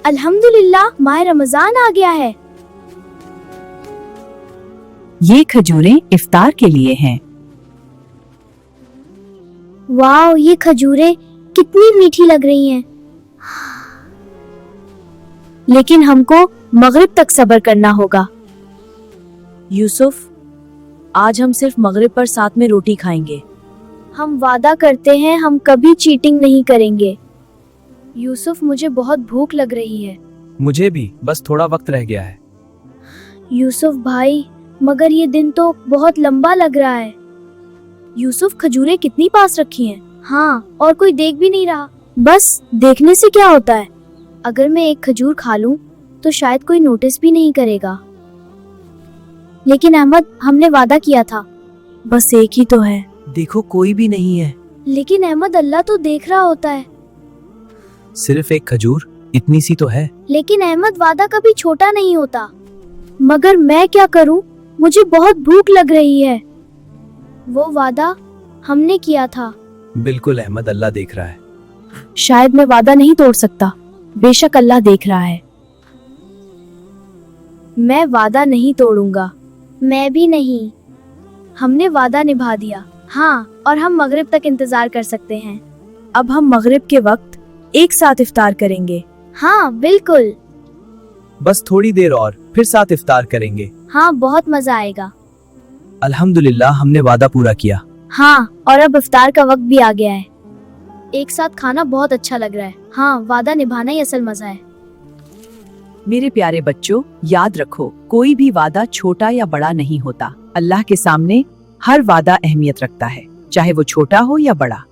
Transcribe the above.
अल्हम्दुलिल्लाह, माह रमजान आ गया है। ये खजूरें इफ्तार के लिए हैं। वाह, ये खजूरें कितनी मीठी लग रही हैं। लेकिन हमको मगरिब तक सब्र करना होगा। यूसुफ, आज हम सिर्फ मगरिब पर साथ में रोटी खाएंगे। हम वादा करते हैं हम कभी चीटिंग नहीं करेंगे। यूसुफ, मुझे बहुत भूख लग रही है। मुझे भी, बस थोड़ा वक्त रह गया है। यूसुफ भाई, मगर ये दिन तो बहुत लंबा लग रहा है। यूसुफ, खजूरें कितनी पास रखी हैं? हाँ, और कोई देख भी नहीं रहा। बस देखने से क्या होता है? अगर मैं एक खजूर खा लूं तो शायद कोई नोटिस भी नहीं करेगा। लेकिन अहमद, हमने वादा किया था। बस एक ही तो है। देखो, कोई भी नहीं है। लेकिन अहमद, अल्लाह तो देख रहा होता है। सिर्फ एक खजूर, इतनी सी तो है। लेकिन अहमद, वादा कभी छोटा नहीं होता। मगर मैं क्या करूं? मुझे बहुत भूख लग रही है। वो वादा हमने किया था। बिल्कुल अहमद, अल्लाह देख रहा है। शायद मैं वादा नहीं तोड़ सकता। बेशक अल्लाह देख रहा है। मैं वादा नहीं तोड़ूंगा। मैं भी नहीं। हमने वादा निभा दिया। हाँ, और हम मगरिब तक इंतजार कर सकते हैं। अब हम मगरिब के वक्त एक साथ इफ्तार करेंगे। हाँ बिल्कुल। बस थोड़ी देर और, फिर साथ इफ्तार करेंगे। हाँ, बहुत मजा आएगा। अल्हम्दुलिल्लाह, हमने वादा पूरा किया। हाँ, और अब इफ्तार का वक्त भी आ गया है। एक साथ खाना बहुत अच्छा लग रहा है। हाँ, वादा निभाना ही असल मजा है। मेरे प्यारे बच्चों, याद रखो, कोई भी वादा छोटा या बड़ा नहीं होता। अल्लाह के सामने हर वादा अहमियत रखता है, चाहे वो छोटा हो या बड़ा।